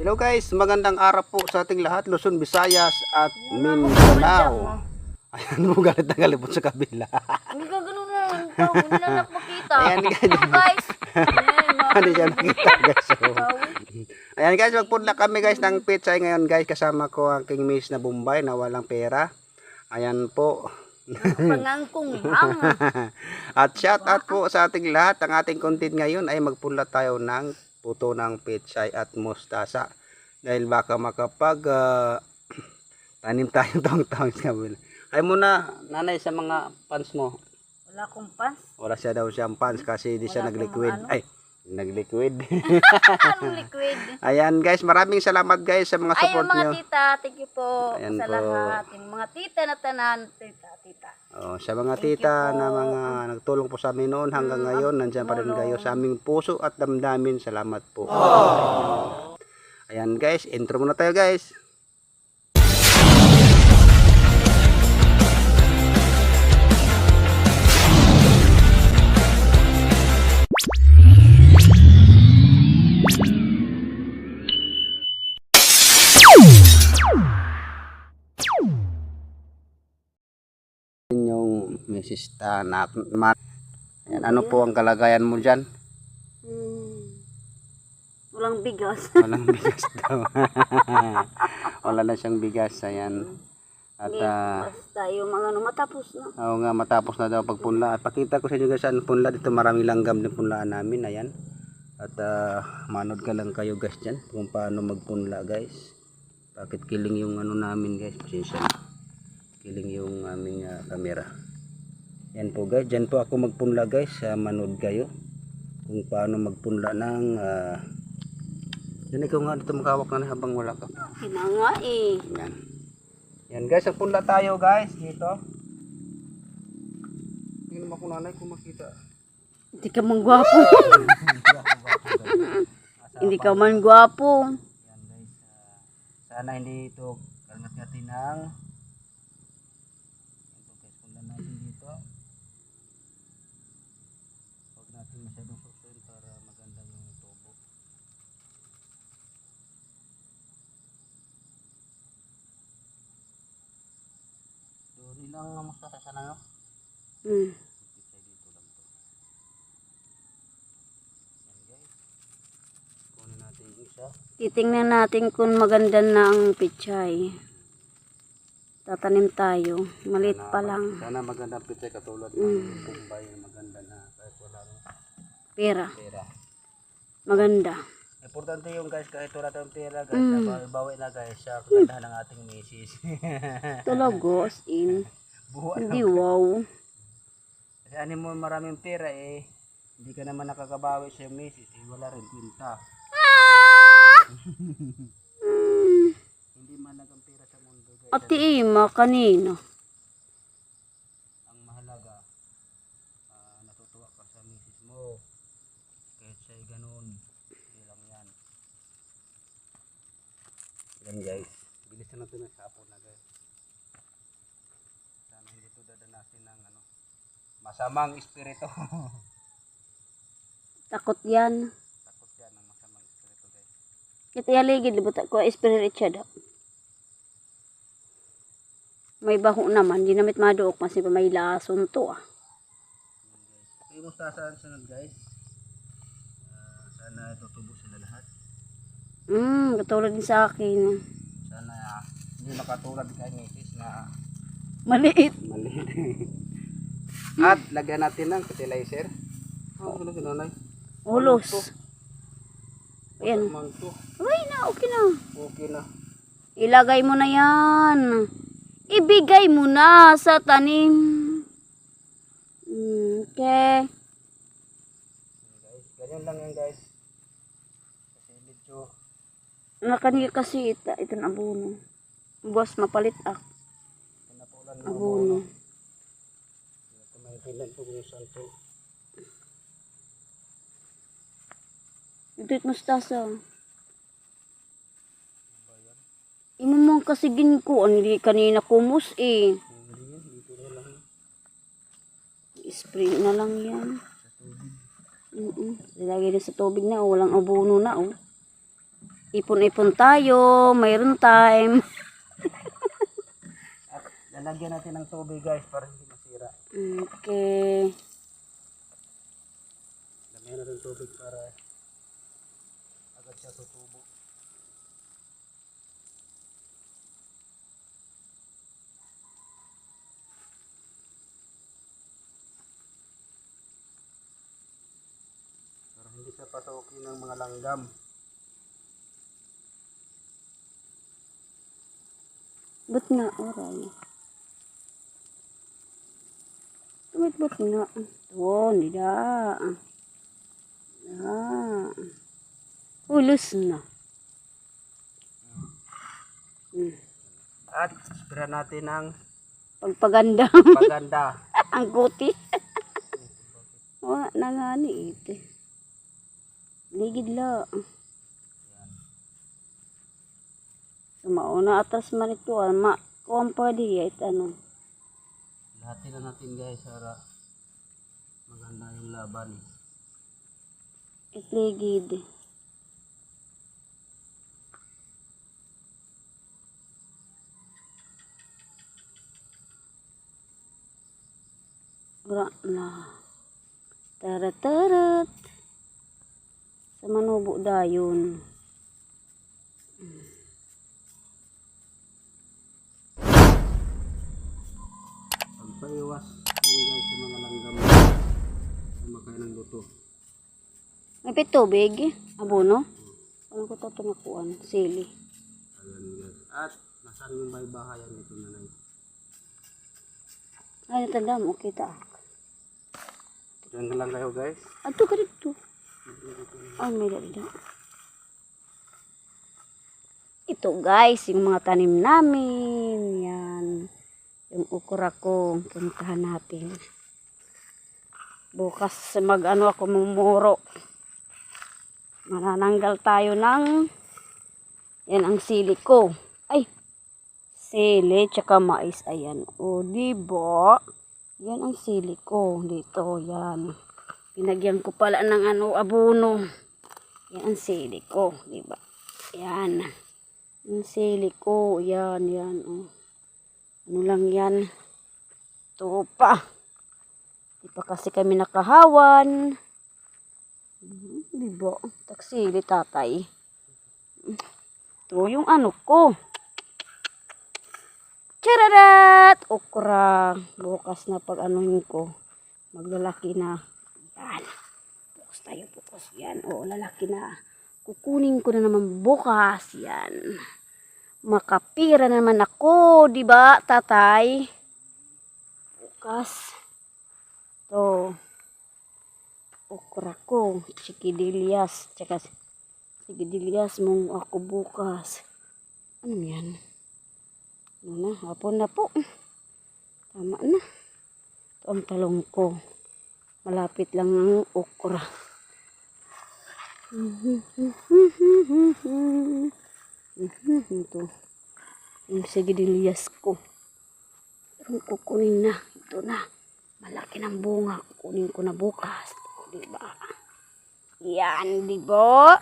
Hello guys, magandang araw po sa ating lahat, Luzon, Visayas at Mindanao. Ayan mo, galit na galit po sa kabila. Hindi ka ganun na, hindi na nakmakita. Ayan Guys, Ano siya nakita guys. So, ayan guys, magpunla kami guys ng pizza ngayon guys. Kasama ko ang King Miss na Bombay na walang pera. Ayan po. pangangkong ham. At shout out po sa ating lahat. Ang ating content ngayon ay magpunla tayo ng puto ng pechay at mustasa. Dahil baka makapag tanim tayo taong-taong sa kabila. Ay muna, nanay, sa mga fans mo. Wala akong pants. Wala siya daw siyang fans kasi di siya Wala nag-liquid. akong ano. Ay, nag-liquid. Anong liquid? Ayan guys, maraming salamat guys sa mga Ay, support yung mga nyo. tita, thank you po Ayan sa po. lahat. Yung mga tita na tanan, tita. Oh, sa mga Thank you tita po. na mga nagtulong po sa amin noon hanggang ngayon, nandiyan pa rin kayo sa aming puso at damdamin. Salamat po. Ayan guys, intro muna tayo guys. Yung Mrs. Tanak. Ayan, ano po ang kalagayan mo dyan? Walang bigas. Walang bigas daw. Wala na siyang bigas. Ayan. At Basta yung mga ano, matapos na. oo nga, matapos na daw pagpunla. At pakita ko sa inyo guys ang punla. Dito maraming langgam din punlaan namin. Ayan. At manood ka lang kayo guys dyan kung paano magpunla guys. Bakit kiling yung ano namin guys. Pasensya na. Kiling yung aming camera. Yan po guys. Dyan po ako magpunla guys. Manood kayo kung paano magpunla ng yan, ikaw nga dito makawak na habang wala ka. Hinanga eh. Yan. Yan guys, punla tayo guys dito. Tingnan mo kung nanay kung makita. Hindi ka man gwapo. Hindi ka man gwapo. Yan guys. Sana hindi ito kagat-gatin ng ito guys, punla natin dito. Huwag natin masyadong suksuin para maganda yung tubo. Doon ilang mustasa sana no? Pizza dito lang to. Yan guys. Kunin natin yung isa. Titingnan natin kung maganda na ang pichay. Tatanim tayo. Malit pa lang. Sana maganda ang pizza katulad ng Bombay na maganda na kahit walang Pera. pera. Maganda. Importante yung guys kahit wala tayong pera guys, bawi na guys sa kagandahan ng ating misis. Talaga, as in. Buwan Hindi wow. kasi ano mo maraming pera hindi ka naman nakakabawi sa misis, wala rin kwenta. Hindi malagang pera sa mundo guys. Ate Ima, kanina. Ang mahalaga, natutuwa ka sa misis mo. Kahit siya'y ganun. Hindi lang yan. Yan guys. Bilisan natin ng hapon na guys. Sana hindi ito dadanasin ng masamang espiritu. Takot yan. Takot yan ng masamang espiritu guys. Ito yaligid, libot ko spirit siya daw. May baho naman, di namit maduok, kasi pa may lason to ah. Okay, mustasa ang sunod guys. Sana tutubo sila lahat. Katulad din sa akin. Sana hindi makatulad kay misis na Maliit. maliit. At lagyan natin ng fertilizer. Ano si nanay? Ulos. Ayan. Manto. Uy na, okay na. Okay na. Ilagay mo na yan. Ibigay mo na sa tanim. Okay. Guys, ganyan lang yan guys. Kasi medyo Nakaniya kasi ito na abono. Boss, mapalit pinapulan ng abono. Tumayin po kung saan to. Ito yung mustasa. Imo mo kasi ginko, hindi kanina kumus eh. Dito na lang. Spray na lang yan. Ilagay na sa tubig na, walang abono na. ipon-ipon tayo, mayroon time. At lalagyan natin ng tubig guys para hindi masira. Okay. Lagyan natin ng tubig para agad siya tutubo. Para hindi siya pasukin ng mga langgam. Ba't nga oray? Tumit ba't nga? Oo, nila. Ulos na. At spray natin ng Pagpaganda. paganda. Ang kuti. Wala na nga ni ito. Ligid la. Mauna atas man ito. Kuwang pa di. Ano. Lahatin na natin guys para maganda yung laban. Itligid. Wala na. Tarat-tarat. Sa manubo dayon. Pagpaiwas yun guys sa mga langgam kumakain ng luto. May pitubig. Abono. Ano ko ito nakuan? Sili. Ayan guys. At nasaan yung may bahayan nito nanay? Ay, tanda mo. Kita. Diyan lang kayo guys. Ato ka dito. Ay, may dada. Ito guys, yung mga tanim namin. Yan. Yung okra ko. Puntahan natin. Bukas mag-ano ako mumuro. Manananggal tayo ng yan ang sili ko. Ay, sili tsaka mais. Ayan. O, diba? Yan ang sili ko. Dito, yan. Pinagyan ko pala ng ano, abono. Yan ang sili ko. Diba? Yan. Ang sili ko. Yan, yan. O. Ano lang yan. Ito pa. Di pa kasi kami nakahawan. Diba? Taksili tatay. Ito yung ano ko. Chararat! Okra. Bukas na pag anuhin ko. Maglalaki na. Yan. Bukas tayo. Bukas. Yan. O, lalaki na. Kukunin ko na naman bukas. Yan. Makapira naman ako. Diba, tatay? Bukas. Ito. Okra ko. Sikidilias. Tsaka sikidilias mong ako bukas. Ano yan? Ano na? Hapon na po. Tama na. Ito ang talong ko. Malapit lang ang okra. Ito. Yung sigidilias ko. Pero kukunin na. Ito na. Malaki ng bunga. Kukunin ko na bukas. Diba? Yan, diba?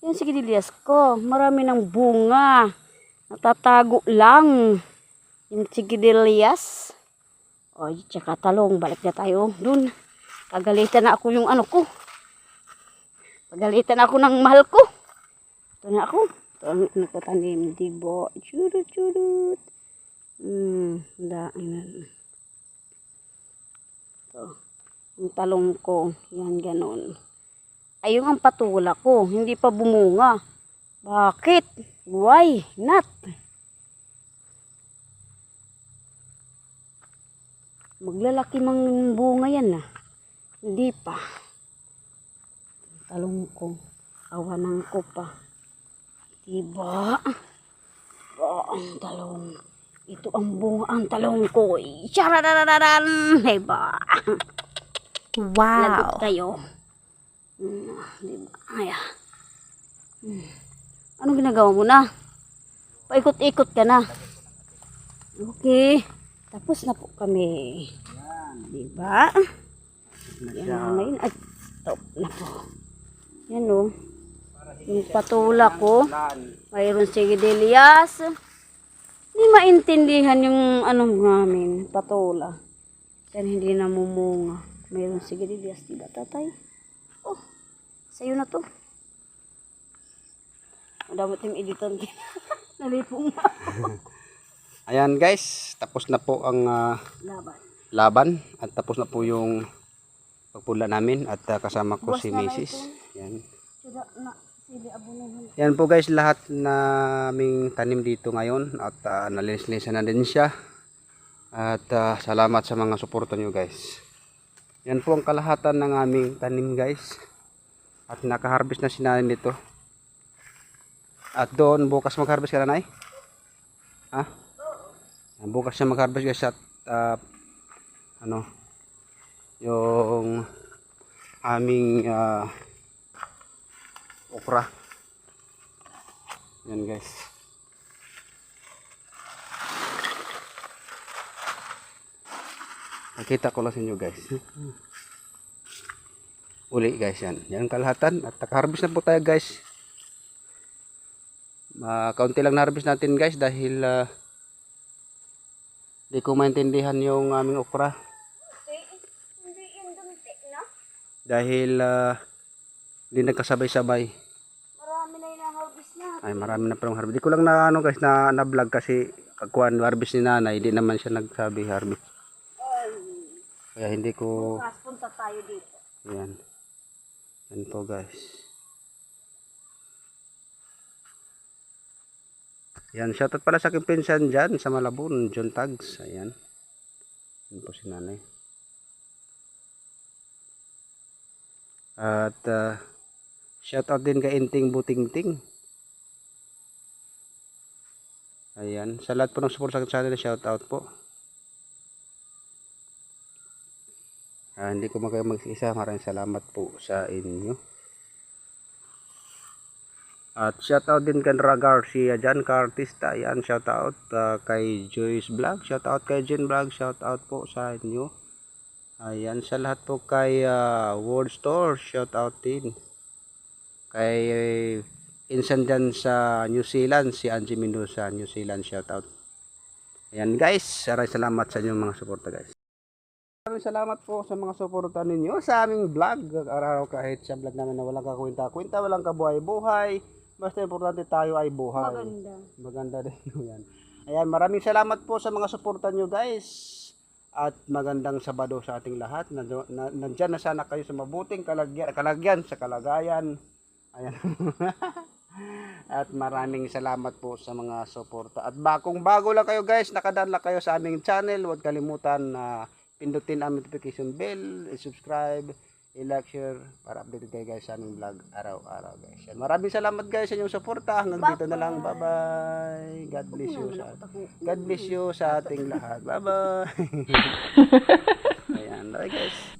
Yan sigidilias ko. Marami ng bunga. Natatago lang. Yung sigidilias. O, tsaka talong. Balik na tayo dun. Pagalitan na ako yung ano ko. Pagalitan ako ng mahal ko. Ito na ako. Ito ang ano ko tanim. Diba? Churut, churut. Ito. Yung talong ko. Yan, ganon. Ay, yung ang patula ko. Hindi pa bumunga. Bakit? Why not? Maglalaki mang bunga yan na. Hindi pa. Talong ko. Awanan ko pa. Diba? Ang talong. Ito ang bunga ang talong ko. Chararararan. Diba? Wow. Lagot kayo. Diba? Ay. Anong ginagawa mo na? Paikot-ikot ka na. Okay. Tapos na po kami. Diba? Yan na yun. Ay, stop na po. Yan o. Yung patula ko. Mayroon sigidillas. Hindi maintindihan yung namin, patula. Yan hindi namumunga. Mayroon sigidillas, diba tatay? Oh, sa'yo na to. Madamot yung editan din. Nalipong na. Ayan guys, tapos na po ang laban at tapos na po yung pagpunla namin at kasama ko si Mrs. Yan. Yan po guys, lahat naming tanim dito ngayon at nalinis-linisan na din siya. At salamat sa mga suporta nyo guys. Yan po ang kalahatan ng aming tanim guys. At nakaharvest na si nanay dito. At doon bukas mag-harvest ka na, Nay? Ha? Bukas siya mag-harvest guys at yung aming okra. Yan guys. Nakita ko lang sa inyo guys. Uli guys yan. Yan kalahatan at naka-harvest na po tayo guys. Kaunti lang na-harvest natin guys dahil di ko maintindihan yung aming okra. Dahil hindi nagkasabay-sabay. Marami na yung harvest na. Ay, marami na parang harvest. Di ko lang na guys na vlog kasi kakuan harvest ni nanay, hindi naman siya nagsabi harvest. Kaya hindi ko Bukas punta tayo dito. yan. Yan po guys. Yan, shoutout pala sa aking pinsan dyan sa Malabon, John Tags. Ayan. Yan po si nanay. At shoutout din kay Inting Butingting. Ayan. Sa lahat po ng support sa akin channel, shoutout po. Hindi ko magkaya mag-isa. Maraming salamat po sa inyo. At shoutout din kay Garcia dyan, ka-artista. Ayan, shoutout kay Joyce Vlog. Shoutout kay Jen Vlog. Shoutout po sa inyo. Ayan, sa lahat po kay World Store. Shoutout din. Kay Insan dyan sa New Zealand. Si Angie Mendoza, New Zealand. Shoutout. Ayan guys, maraming salamat sa inyong mga suporta guys. Maraming salamat po sa mga suporta ninyo sa aming vlog. Araw kahit sa vlog namin na walang kakwenta-kwenta, walang kabuhay-buhay. Basta importante tayo ay buhay. Maganda. Maganda din yan. Ayan, maraming salamat po sa mga suporta nyo guys. At magandang Sabado sa ating lahat. Nandyan na sana kayo sa mabuting kalagyan sa kalagayan. Ayan. At maraming salamat po sa mga suporta. At kung bago lang kayo guys, nakadaan lang kayo sa aming channel. Huwag kalimutan na pindutin ang notification bell, i-subscribe, i-like, share para updated kayo guys sa aming vlog araw-araw guys. Yan. Maraming salamat guys sa inyong suporta. Hanggang dito na lang. Bye-bye. God bless you God bless you sa ating lahat. Bye-bye. Ayan. Bye guys.